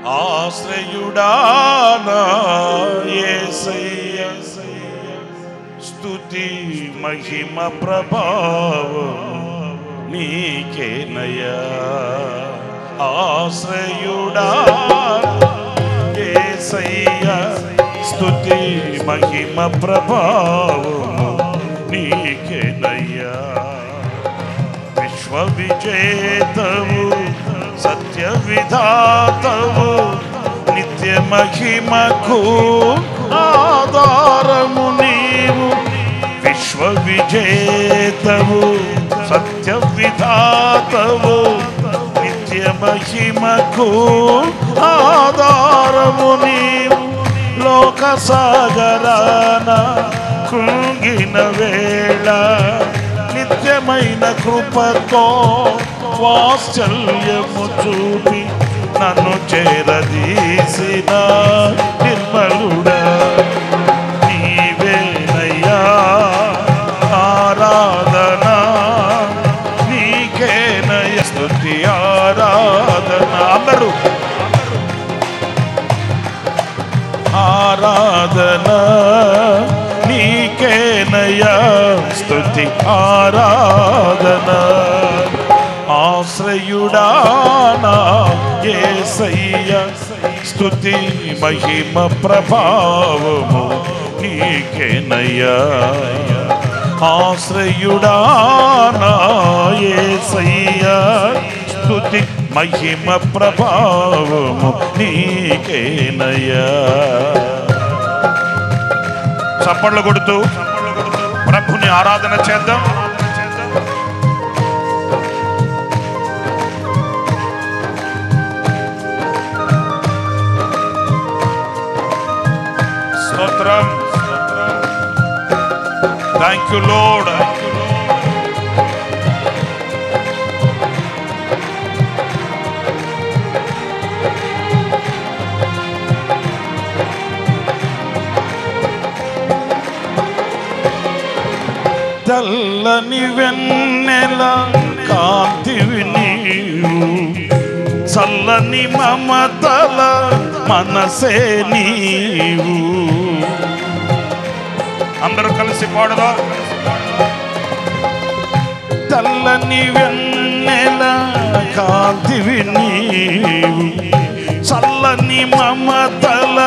ఆశ్రయుడా నా యేసయ్య స్తుతి మహిమ ప్రభావం నీకేనయ్యా. ఆశ్రయుడా యేసయ్య స్తుతి మహిమ ప్రభావం నీకేనయ్యా. విశ్వ విజేతవు సత్య విధాతవు నిత్య మహిమకు ఆధారము నీవు. విశ్వ విజేతవు సత్య విధాతవు నిత్య మహిమకు ఆధారము నీవు. లోక సాగరాన కృంగిన వేళ నిత్యమైన కృపతో వాత్సల్యము చూపి నన్ను చేరదీసిన నిర్మలుడా నీవేనయ్యా. ఆరాధన నీకేనయ్య స్తుతి ఆరాధన. అందరూ ఆరాధన నీకేనయ్యా స్తుతి ఆరాధన. ఆశ్రయుడా నా యేసయ్య స్తుతి మహిమ ప్రభావము నీకేనయ్యా. ఆశ్రయుడా నా యేసయ్య స్తుతి మహిమ ప్రభావము నీకేనయ్యా. చప్పట్లు కొడుతూ ప్రభుని ఆరాధన చేద్దాం. స్తోత్రం. Thank you lord. తెల్లని వెన్నెల కాంతివి నీవు, చల్లని మమతల మనసే నీవు. అందరూ కలిసి పాడదా. తెల్లని వెన్నెల కాంతివి నీవు, చల్లని మమతల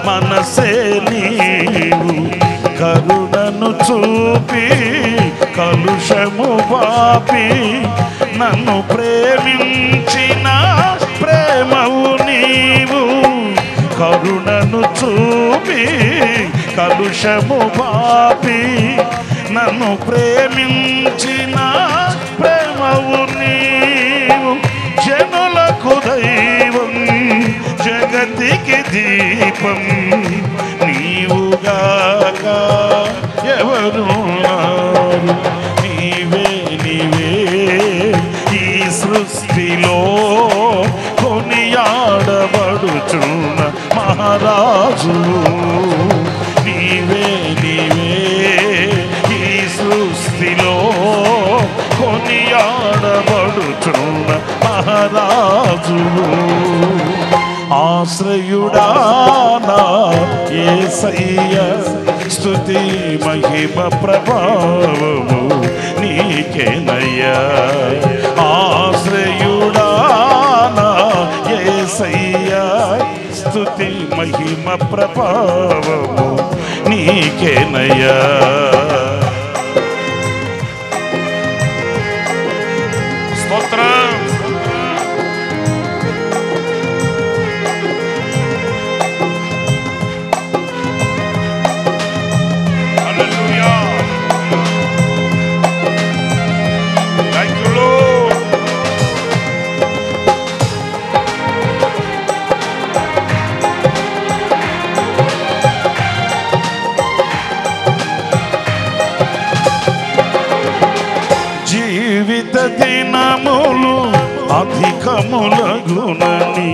మనసే నీవు. కరుణను చూపి కలుషము పాపి నన్ను ప్రేమించిన ప్రేమవు నీవు. కరుణను చూపి కలుషము పాపి నన్ను ప్రేమించిన ప్రేమవు నీవు. జనులకు దైవం జగతికి దీపం నీవుగాక ఎవరున్నారు. నీవే నీవే ఈ సృష్టిలో కొనియాడబడుచున్న మహారాజు. నీవే నీవే ఈ సృష్టిలో కొనియాడబడుచున్న మహారాజు. ఆశ్రయుడా నా యేసయ్య స్తుతి మహిమ ప్రభావము నీకేనయ్యా. ఆశ్రయుడా నా యేసయ్య స్తుతి మహిమ ప్రభావము నీకేనయ్యా. స్తోత్రం. జీవిత దినములు అధికములగునని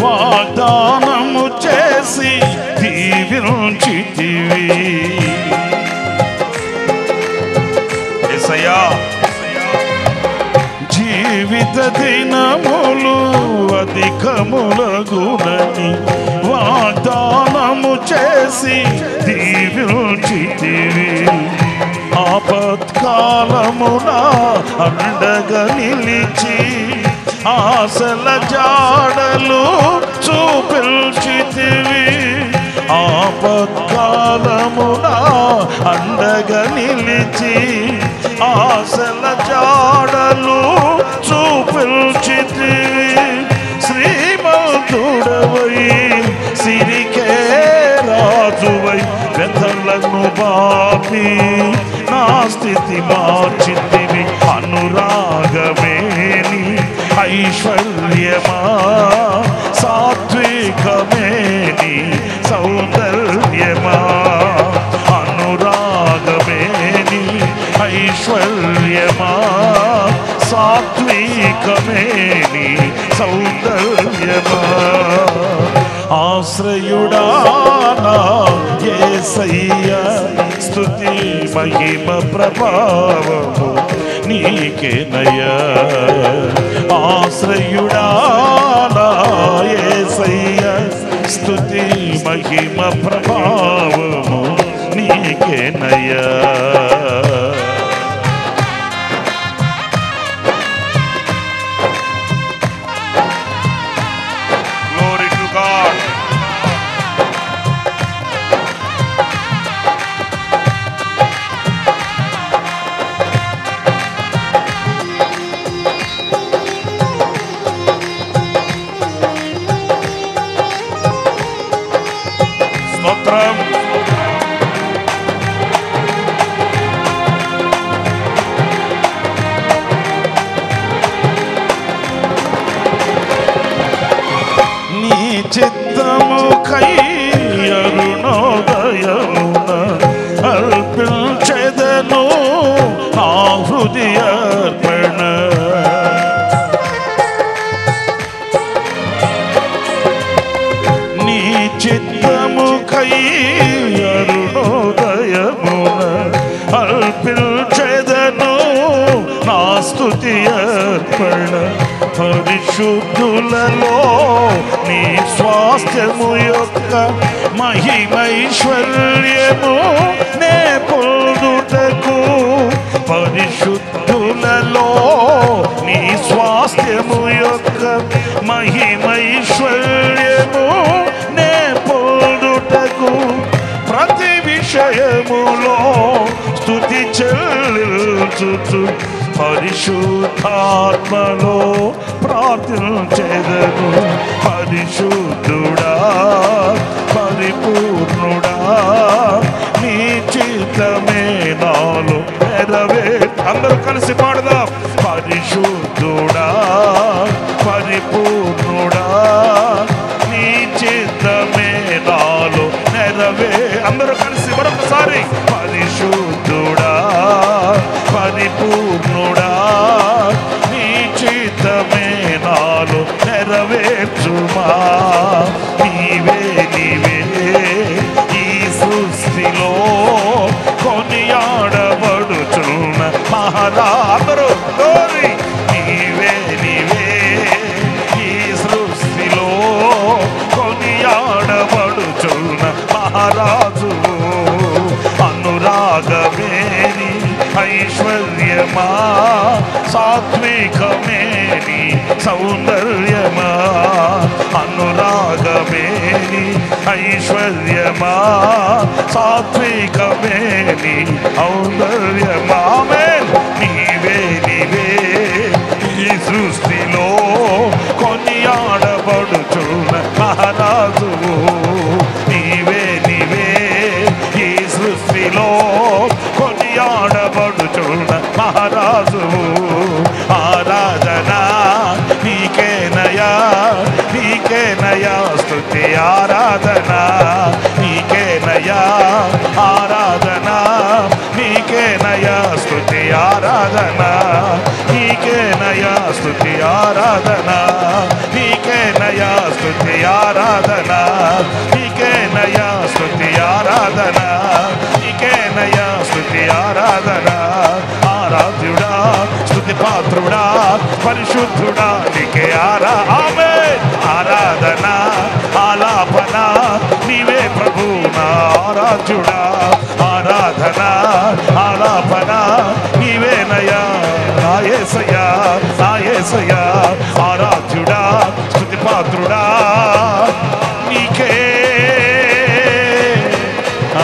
వాగ్దానము చేసి దీవించితివి. యేసయ్యా జీవిత దినములు అధికములగునని వాగ్దానము చేసి దీవించితివి. ఆపత్కాలమున అండగా నిలిచి ఆశల జాడలు చూపించితివి. ఆపత్కాలమున అండగా నిలిచి ఆశల జాడలు చూపించితివి. శ్రీమంతుడవై సిరికే రాజువై వ్యథలను బాపి నా స్థితి మార్చితివి. అనురాగమేని ఐశ్వర్యమా సాత్వికమేని సౌందర్యమా. అనురాగమేని ఐశ్వర్యమా సాత్వికమేని సౌందర్యమా. ఆశ్రయుడా నా యేసయ్యా స్తుతి మహిమ ప్రభావము నీకేనయ్యా. ఆశ్రయుడా నా యేసయ్యా స్తుతి మహిమ ప్రభావము నీకేనయ్యా. నీ చిత్తముకై అరుణోదయమున అర్పించెదను నా హృదయార్పణ. నీ చిత్తముకై అరుణోదయమున అర్పించెదను నా స్తుతి అర్పణ. పరిశుద్ధులలో నీ స్వాస్థ్యము యొక్క మహిమైశ్వర్యము నే పొందుటకు. పరిశుద్ధులలో నీ స్వాస్థ్యము యొక్క మహిమైశ్వర్యము నే పొందుటకు. ప్రతి విషయములో స్తుతి చెల్లించుచు పరిశుద్ధాత్మలో ప్రార్థించెదను. పరిశుద్ధుడా పరిపూర్ణుడా నీ చిత్తమే నాలో నెరవేరు. అందరూ కలిసి పాడదాం. పరిశుద్ధుడా పరిపూర్ణుడా నీ చిత్తమే నాలో నెరవేరు. అందరూ కలిసి మరొకసారి. పరిశుద్ధుడా పరిపూర్ణుడా నీ చిత్తమే నాలో నెరవేర్చుమా. నీవే నీవే ఈ సృష్టిలో కొనియాడబడుచున్న మహారాజు. నీవే నీవే ఈ సృష్టిలో కొనియాడబడుచున్న మహారాజు. అనురాగమేని ఐశ్వర్యమా సాత్వికమేని సౌందర్యమా. అనురాగమేని ఐశ్వర్యమా సాత్వికమేని సౌందర్యమా. నీవే నీవే ఈ సృష్టిలో కొనియాడబడుచున్న మహారాజు. నీవే నీవే ఈ సృష్టిలో కొనియాడబడుచున్న మహారాజు. ఆరాధన నీకేనయా నీకేనయా స్తుతి ఆరాధన నీకేనయా. ఆరాధన నీకేనయా స్తుతి ఆరాధన నీకేనయా స్తుతి ఆరాధన నీకేనయా స్తుతి ఆరాధన నీకేనయా స్తుతి ఆరాధన నీకేనయా స్తుతి ఆరాధన. ఆరాధ్యుడా స్తుతి పాత్ర పవిత్రుడా పరిశుద్ధుడా నీకే ఆరాధన ఆలాపన నీవే ప్రభు నా ఆరాధ్యుడా ఆరాధన ఆలాపన నీవేనయ్యా నా యేసయ్యా ఆరాధ్యుడా స్తుతి పాత్రుడా నీకే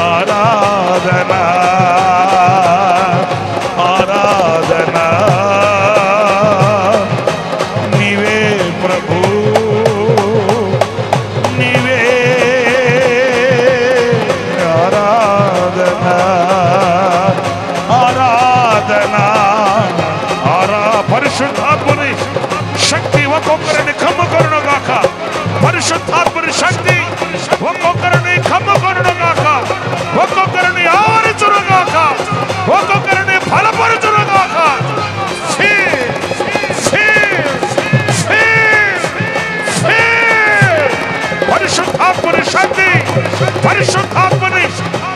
ఆరాధన ఆరాధన నీవే ప్రభు నీవే ఆరాధన ఆరాధన పరిశుద్ధాత్ముని శక్తి ఒక్కొక్కరిని కమ్ముకొనుగాక పరిశుద్ధాత్ముని శక్తి ఒక్కొక్కరిని కమ్ముకొనుగాక ఒక్కొక్కరిని ఆవరించునుగాక ఒక్కొక్కరిని బలపరచునుగాక పరిశుద్ధాత్ముని శక్తి పరిశుద్ధాత్ముని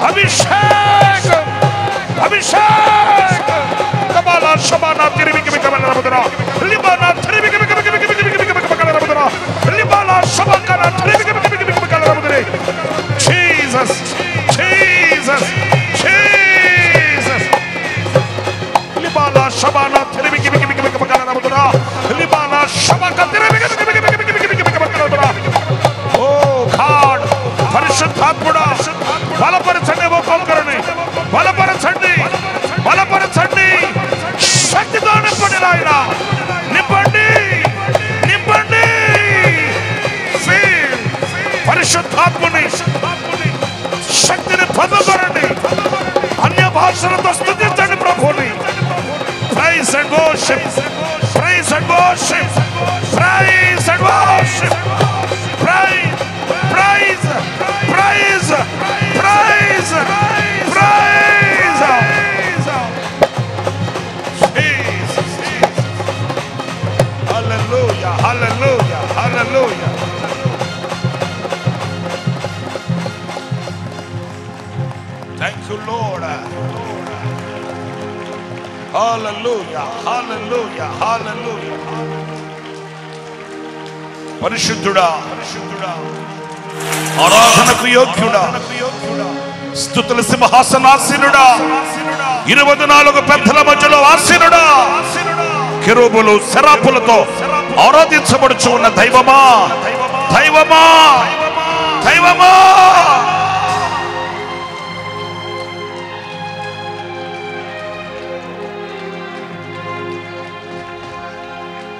అభిషేకం అభిషేకం కబాలా శబానా తిరిమికి మికమన రబదరా లిబానా తిరిమికి మికమన రబదరా లిబాలా శబాకనా తిరిమికి మికమన రబదరే జీసస్ జీసస్ జీసస్ లిబాలా శబానా తిరిమికి మికమన రబదరా లిబాలా శబాక తిరిమికి మికమన రబదరా ఓ గాడ్ పరిశుద్ధాత్ముడా బలపరచండి ఒక్కొక్కరిని బలపరచండి బలపరచండి శక్తితో నింపండి నాయన నింపండి నింపండి పరిశుద్ధాత్ముని శక్తిని పొందుకోరండి అన్య భాషలతో స్తుతించండి ప్రభుని praise and worship praise and worship praise and worship praise praise praise praise praise hallelujah hallelujah hallelujah thank you Lord hallelujah hallelujah hallelujah పరిశుద్ధుడా పరిశుద్ధుడా ఆరాధనకు యోగ్యుడా స్తుతుల సింహాసనాసీనుడా 24 పెద్దల మధ్యలో ఆసీనుడా కెరూబులు సెరాపులతో ఆరాధించబడుచు ఉన్న దైవమా దైవమా దైవమా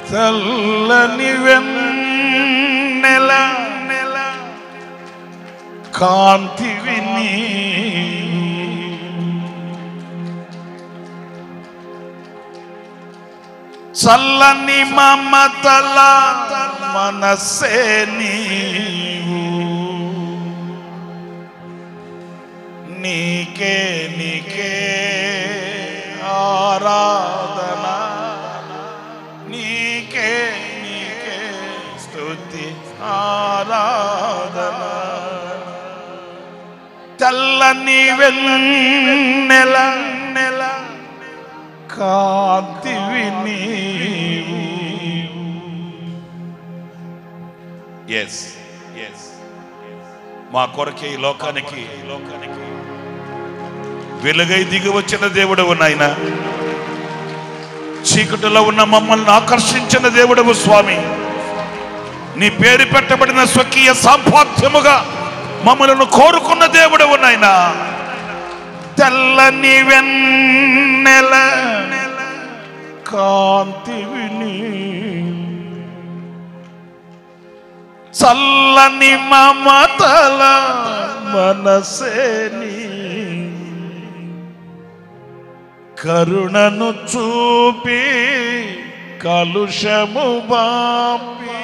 చల్లని వెన్నెల కాంతి విని చల్లని మమతల మనసే నీవు నీకే నీకే ఆరాధన నీకే నీకే స్తుతి ఆరాధన చల్లని వెన్నెల నెల కాంతి విని ఎస్ ఎస్ మా కొరకే ఈ లోకానికి వెలుగై దిగి వచ్చిన దేవుడవు నాయన చీకటిలో ఉన్న మమ్మల్ని ఆకర్షించిన దేవుడవు స్వామి నీ పేరు పెట్టబడిన స్వకీయ సంపాద్యముగా మమ్మలను కోరుకున్న దేవుడవు నాయన తెల్లని వెన్నెల కాంతి విని చల్లని మమతల మనసేని కరుణను చూపి కలుషము బాపి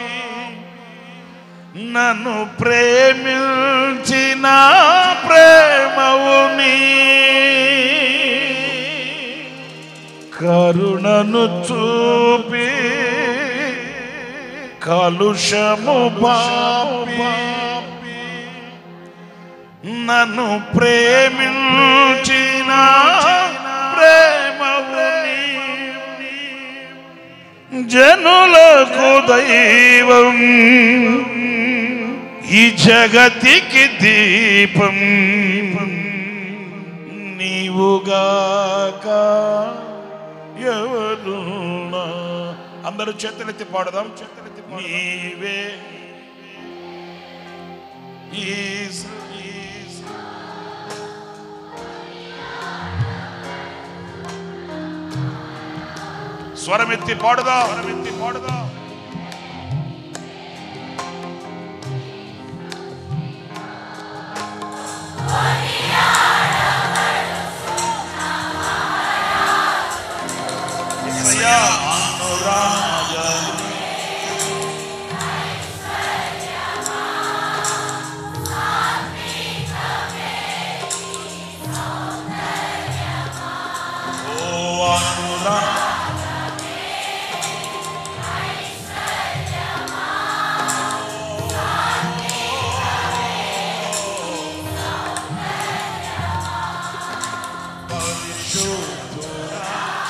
నన్ను ప్రేమించిన ప్రేమవు నీ కరుణను చూపి కలుషము బాపి నన్ను ప్రేమించిన ప్రేమవు నీ జనులకు దైవం, ఈ జగతికి దీపం నీవుగాక ఎవరున్నా. అందరూ చేతులెత్తి పాడదాం. నీవే స్వరమెత్తి పాడుదా.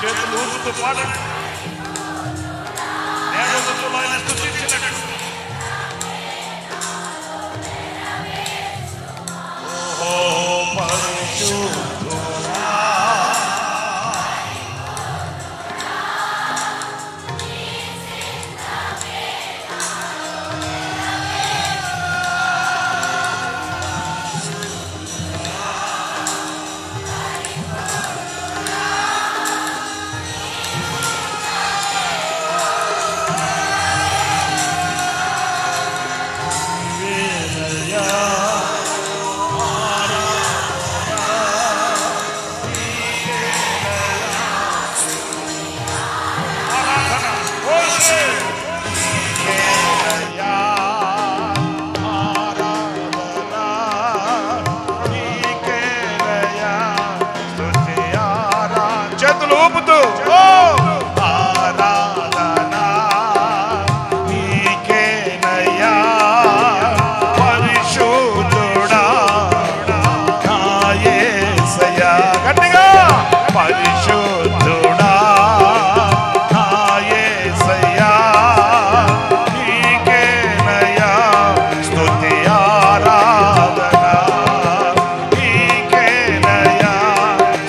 చేతులు ఊపుతూ పాడండి. దేవదూతలు ఆయన స్తుతించినట్టు. ఓహో పరిశుద్ధుడా, చేతులు ఊపుతూ ఆరాధన నీకేనయ్యా పరిశుద్ధుడా నా యేసయ్యా. గట్టిగా పరిశుద్ధుడా నా యేసయ్యా, నీకేనయ్యా స్తుతి ఆరాధన, నీకేనయ్యా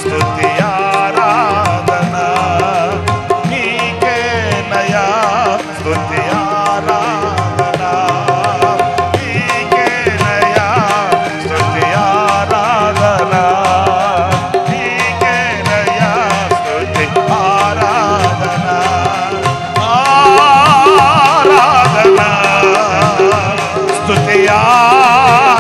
స్తుతి ఆరాధన, నీకేనయ్యా స్తుతి ఆరాధన, నీకేనయ్యా స్తుతి ఆరాధన, నీకేనయ్యా స్తుతి ఆరాధన, ఆరాధన స్తుతి ఆరాధన.